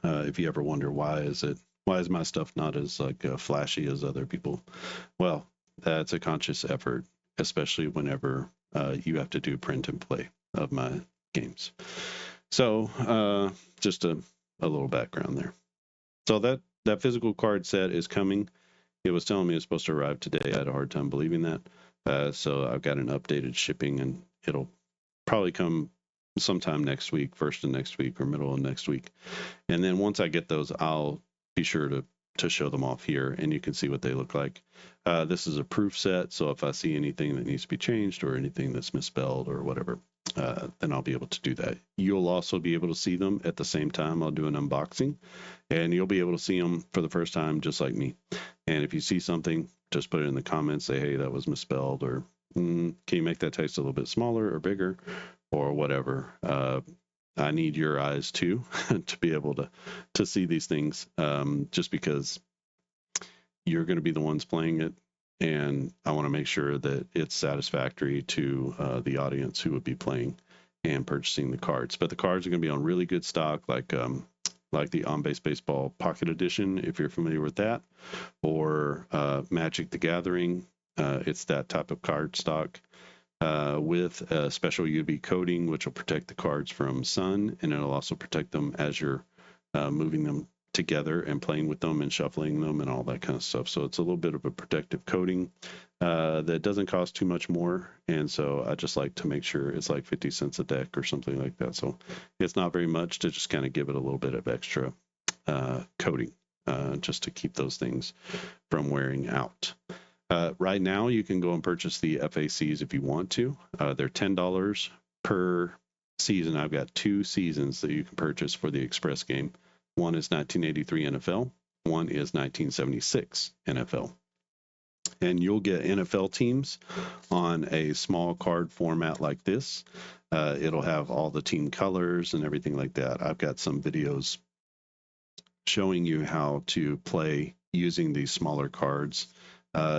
if you ever wonder why is my stuff not as flashy as other people, well, that's a conscious effort, especially whenever you have to do print and play of my games. So just a little background there. So that physical card set is coming. It was telling me it's supposed to arrive today. I had a hard time believing that. So I've got an updated shipping, and it'll probably come sometime next week, first of next week or middle of next week. And then once I get those, I'll be sure to show them off here, and you can see what they look like. This is a proof set, so if I see anything that needs to be changed or anything that's misspelled or whatever, then I'll be able to do that. You'll also be able to see them at the same time. I'll do an unboxing, and you'll be able to see them for the first time just like me. And if you see something, just put it in the comments, say, hey, that was misspelled, or can you make that text a little bit smaller or bigger, or whatever. I need your eyes too to be able to see these things, just because you're going to be the ones playing it, and I want to make sure that it's satisfactory to the audience who would be playing and purchasing the cards. But the cards are going to be on really good stock, like the On Base Baseball Pocket Edition, if you're familiar with that, or Magic the Gathering. It's that type of card stock. With a special UV coating, which will protect the cards from sun, and it'll also protect them as you're moving them together and playing with them and shuffling them and all that kind of stuff. So it's a little bit of a protective coating that doesn't cost too much more. And so I just like to make sure it's like 50 cents a deck or something like that. So it's not very much, to just kind of give it a little bit of extra coating, just to keep those things from wearing out. Right now, you can go and purchase the FACs if you want to. They're $10 per season. I've got 2 seasons that you can purchase for the Express game. One is 1983 NFL. One is 1976 NFL. And you'll get NFL teams on a small card format like this. It'll have all the team colors and everything like that. I've got some videos showing you how to play using these smaller cards.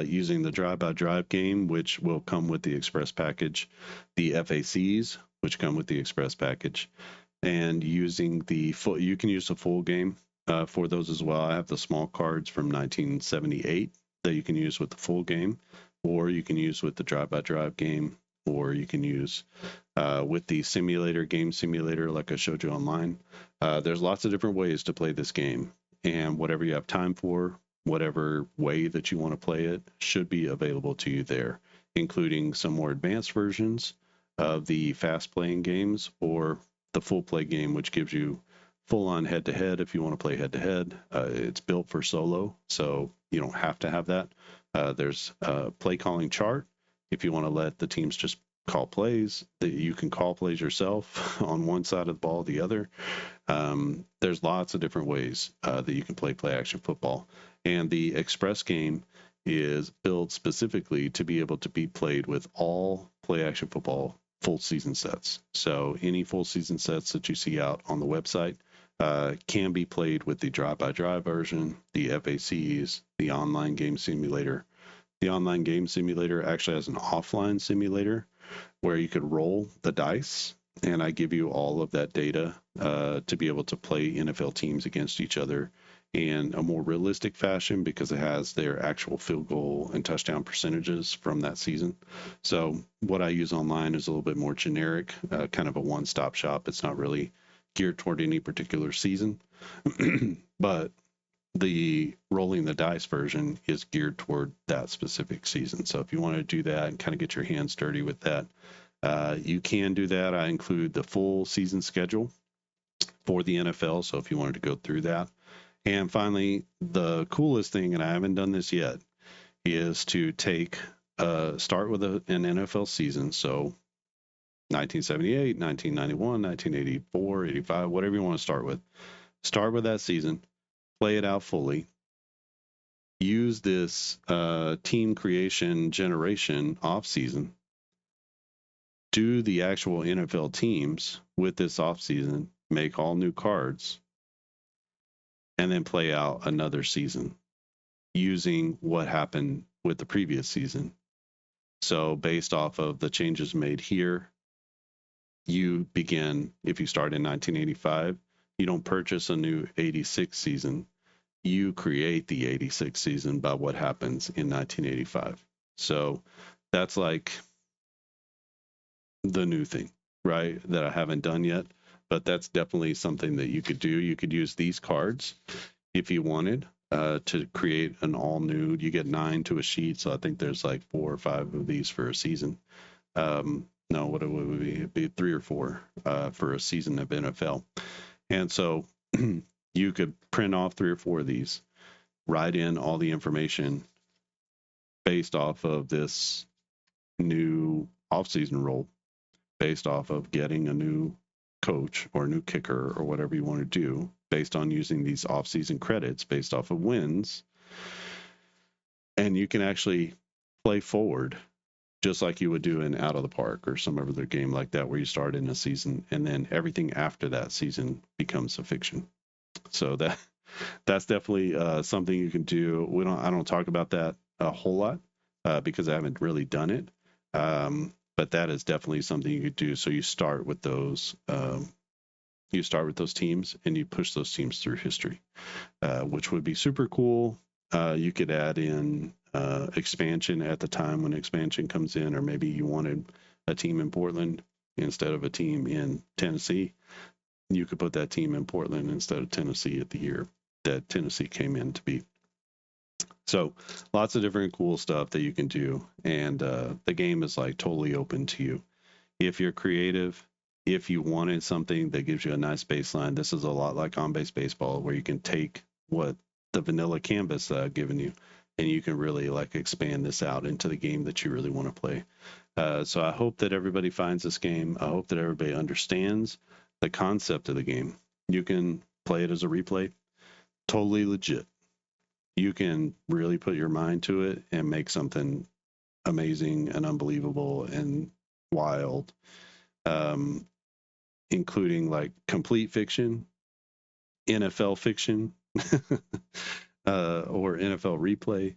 Using the drive-by-drive game, which will come with the Express package, the FACs, which come with the Express package, and using you can use the full game for those as well. I have the small cards from 1978 that you can use with the full game, or you can use with the drive-by-drive game, or you can use with the game simulator like I showed you online. There's lots of different ways to play this game, and whatever you have time for, whatever way that you want to play it, should be available to you there, including some more advanced versions of the fast playing games, or the full play game, which gives you full on head to head if you want to play head to head. It's built for solo, so you don't have to have that. There's a play calling chart if you want to let the teams just call plays. That you can call plays yourself on one side of the ball, the other. There's lots of different ways that you can play action football. And the Express game is built specifically to be able to be played with all play action football full season sets. So any full season sets that you see out on the website can be played with the drive-by-drive version, the FACs, the online game simulator. The online game simulator actually has an offline simulator where you could roll the dice, and I give you all of that data to be able to play NFL teams against each other in a more realistic fashion, because it has their actual field goal and touchdown percentages from that season. So what I use online is a little bit more generic, kind of a one-stop shop. It's not really geared toward any particular season, but the rolling the dice version is geared toward that specific season. So if you want to do that and kind of get your hands dirty with that, you can do that. I include the full season schedule for the NFL. So if you wanted to go through that. And finally, the coolest thing, and I haven't done this yet, is to start with an NFL season. So 1978, 1991, 1984, 85, whatever you want to start with. Start with that season, play it out fully. Use this team creation generation off season. Do the actual NFL teams with this off season, make all new cards, and then play out another season using what happened with the previous season. So based off of the changes made here, you begin, if you start in 1985, you don't purchase a new 86 season. You create the 86 season by what happens in 1985. So that's like the new thing, right? That I haven't done yet, but that's definitely something that you could do. You could use these cards if you wanted to create an all new. You get 9 to a sheet, so I think there's like 4 or 5 of these for a season. No, what it would be? It'd be 3 or 4 for a season of NFL. And so you could print off 3 or 4 of these, write in all the information based off of this new off-season role, based off of getting a new coach or a new kicker or whatever you want to do, based on using these off-season credits, based off of wins. And you can actually play forward just like you would do in Out of the Park or some other game like that, where you start in a season and then everything after that season becomes a fiction. So that's definitely something you can do. I don't talk about that a whole lot because I haven't really done it. But that is definitely something you could do. So you start with those. You start with those teams and you push those teams through history, which would be super cool. You could add in expansion at the time when expansion comes in, or maybe you wanted a team in Portland instead of a team in Tennessee. You could put that team in Portland instead of Tennessee at the year that Tennessee came in to be. So lots of different cool stuff that you can do. And the game is like totally open to you. If you're creative, if you wanted something that gives you a nice baseline, this is a lot like on-base baseball, where you can take what the vanilla canvas that I've given you, and you can really like expand this out into the game that you really want to play. So I hope that everybody finds this game. I hope that everybody understands the concept of the game. You can play it as a replay, totally legit. You can really put your mind to it and make something amazing and unbelievable and wild, including like complete fiction, NFL fiction, or NFL replay,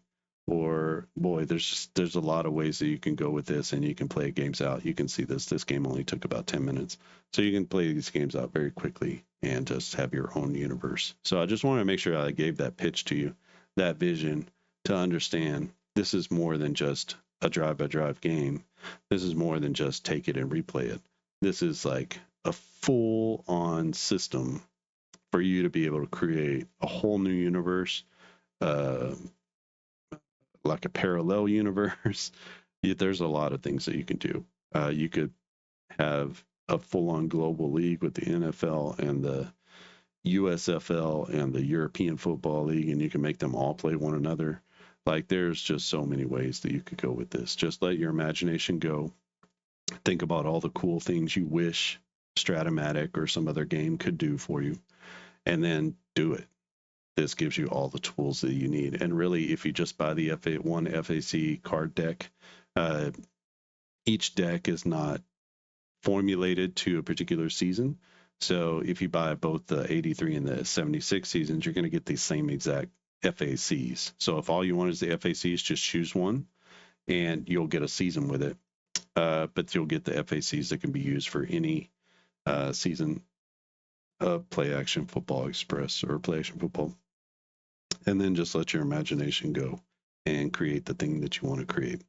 or boy, there's a lot of ways that you can go with this, and you can play games out. You can see this game only took about 10 minutes, so you can play these games out very quickly and just have your own universe. So I just want to make sure I gave that pitch to you, that vision, to understand this is more than just a drive-by-drive game. This is more than just take it and replay it. This is like a full-on system for you to be able to create a whole new universe, like a parallel universe. There's a lot of things that you can do. You could have a full-on global league with the NFL and the USFL and the European Football League, and you can make them all play one another. Like, there's just so many ways that you could go with this. Just let your imagination go. Think about all the cool things you wish Stratomatic or some other game could do for you, and then do it. This gives you all the tools that you need. And really, if you just buy the one FAC card deck, each deck is not formulated to a particular season. So if you buy both the 83 and the 76 seasons, you're going to get the same exact FACs. So if all you want is the FACs, just choose one and you'll get a season with it. But you'll get the FACs that can be used for any season of Play Action Football Express or Play Action Football. And then just let your imagination go and create the thing that you want to create.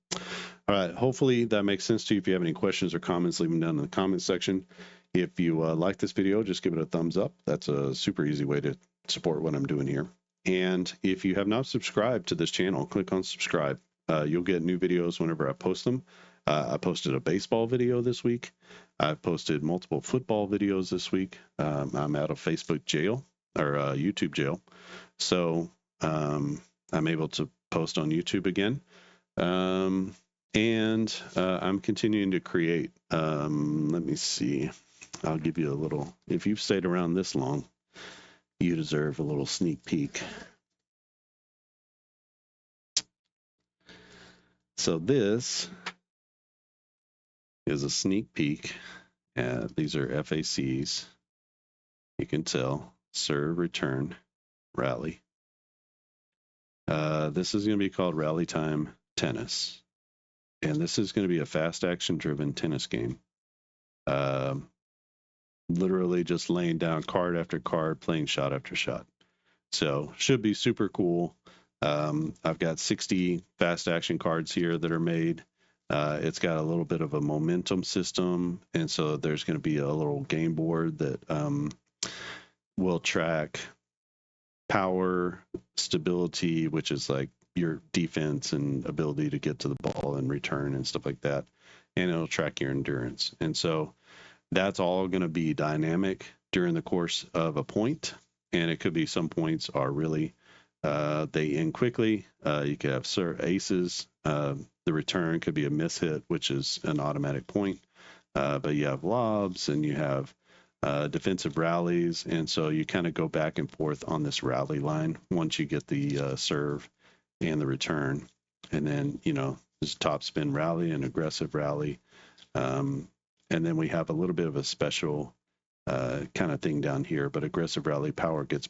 All right. Hopefully that makes sense to you. If you have any questions or comments, leave them down in the comment section. If you like this video, just give it a thumbs up. That's a super easy way to support what I'm doing here. And if you have not subscribed to this channel, click on subscribe. You'll get new videos whenever I post them. I posted a baseball video this week. I've posted multiple football videos this week. I'm out of Facebook jail or YouTube jail. So I'm able to post on YouTube again. And I'm continuing to create. Let me see. I'll give you a little, if you've stayed around this long, you deserve a little sneak peek. So this is a sneak peek. These are FACs. You can tell. Serve, return, rally. This is going to be called Rally Time Tennis. And this is going to be a fast action driven tennis game. Literally just laying down card after card, playing shot after shot. So should be super cool. I've got 60 fast action cards here that are made. It's got a little bit of a momentum system, and so there's going to be a little game board that will track power, stability, which is like your defense and ability to get to the ball and return and stuff like that, and it'll track your endurance. And so that's all going to be dynamic during the course of a point, and it could be some points are really they end quickly. You could have aces. The return could be a miss hit, which is an automatic point. But you have lobs and you have defensive rallies. And so you kind of go back and forth on this rally line once you get the serve and the return. And then, there's top spin rally and aggressive rally. And then we have a little bit of a special kind of thing down here. But aggressive rally power gets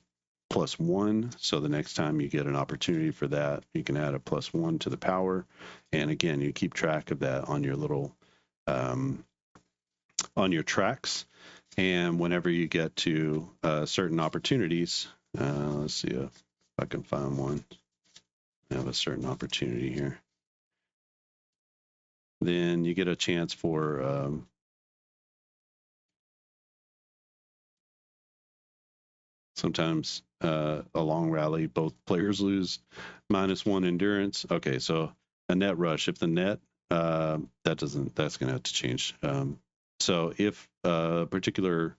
+1. So the next time you get an opportunity for that, you can add a +1 to the power. And again, you keep track of that on your little, on your tracks. And whenever you get to certain opportunities, let's see if I can find one. I have a certain opportunity here. Then you get a chance for sometimes a long rally, both players lose -1 endurance. Okay, so a net rush. If the net, that's going to have to change. So if a particular,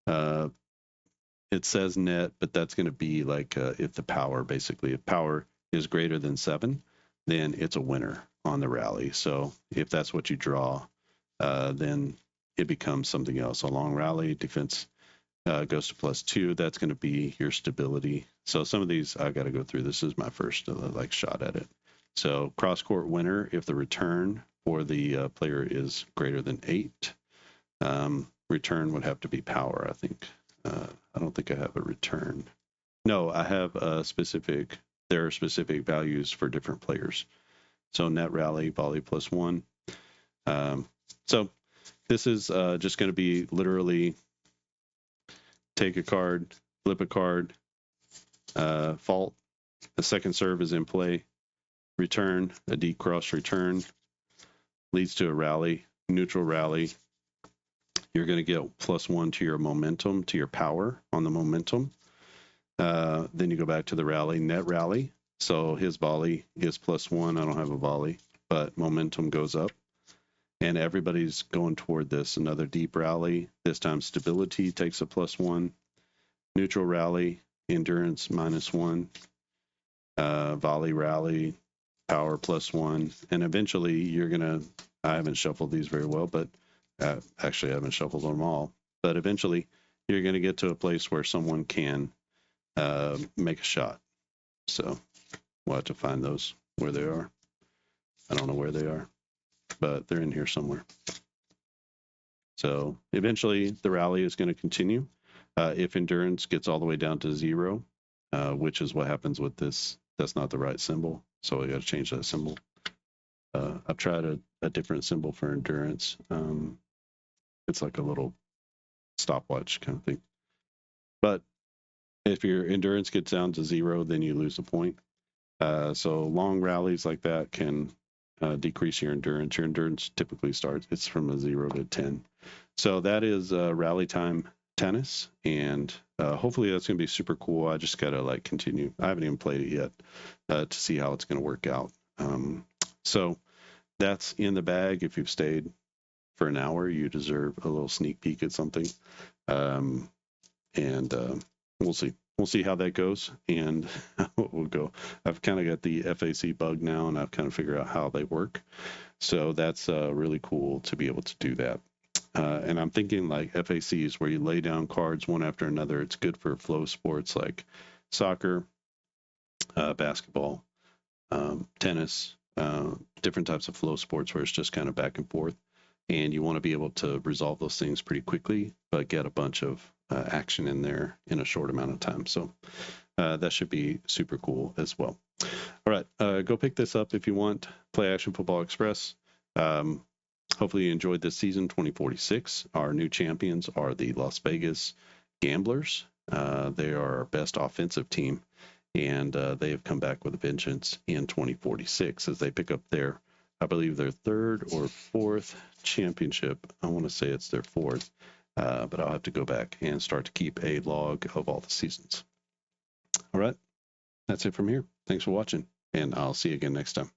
it says net, but that's going to be like if the power, basically, if power is greater than 7, then it's a winner on the rally. So if that's what you draw, then it becomes something else. A long rally, defense goes to +2. That's going to be your stability. So some of these I got to go through. This is my first shot at it. So cross court winner if the return for the player is greater than 8. Return would have to be power, I think. I don't think I have a return. No, I have there are specific values for different players. So net rally, volley +1. So this is just going to be literally take a card, flip a card, fault, the second serve is in play, return, a deep cross return, leads to a rally, neutral rally. You're going to get +1 to your momentum, to your power on the momentum. Then you go back to the rally, net rally. So his volley is +1. I don't have a volley, but momentum goes up. And everybody's going toward this. Another deep rally. This time stability takes a +1. Neutral rally, endurance -1. Volley rally, power +1. And eventually you're going to, I haven't shuffled these very well, but actually I haven't shuffled them all. But eventually you're going to get to a place where someone can make a shot. So we'll have to find those where they are. I don't know where they are, but they're in here somewhere. So eventually the rally is going to continue. If endurance gets all the way down to 0, which is what happens with this, that's not the right symbol. So we got to change that symbol. I've tried a different symbol for endurance. It's like a little stopwatch kind of thing. But if your endurance gets down to 0, then you lose a point. So long rallies like that can decrease your endurance. Your endurance typically starts, it's from a 0 to 10. So that is rally time tennis, and hopefully that's going to be super cool. I just got to continue. I haven't even played it yet to see how it's going to work out. So that's in the bag. If you've stayed for an hour, you deserve a little sneak peek at something. And we'll see. We'll see how that goes, and we'll go. I've kind of got the FAC bug now, and I've kind of figured out how they work. So that's really cool to be able to do that. And I'm thinking like FACs where you lay down cards one after another. It's good for flow sports like soccer, basketball, tennis, different types of flow sports where it's just kind of back and forth. And you want to be able to resolve those things pretty quickly, but get a bunch of action in there in a short amount of time. So that should be super cool as well. All right, go pick this up if you want. Play Action Football Express. Hopefully you enjoyed this season, 2046. Our new champions are the Las Vegas Gamblers. They are our best offensive team, and they have come back with a vengeance in 2046 as they pick up their, I believe, their third or fourth championship. I want to say it's their fourth, but I'll have to go back and start to keep a log of all the seasons. All right, that's it from here. Thanks for watching, and I'll see you again next time.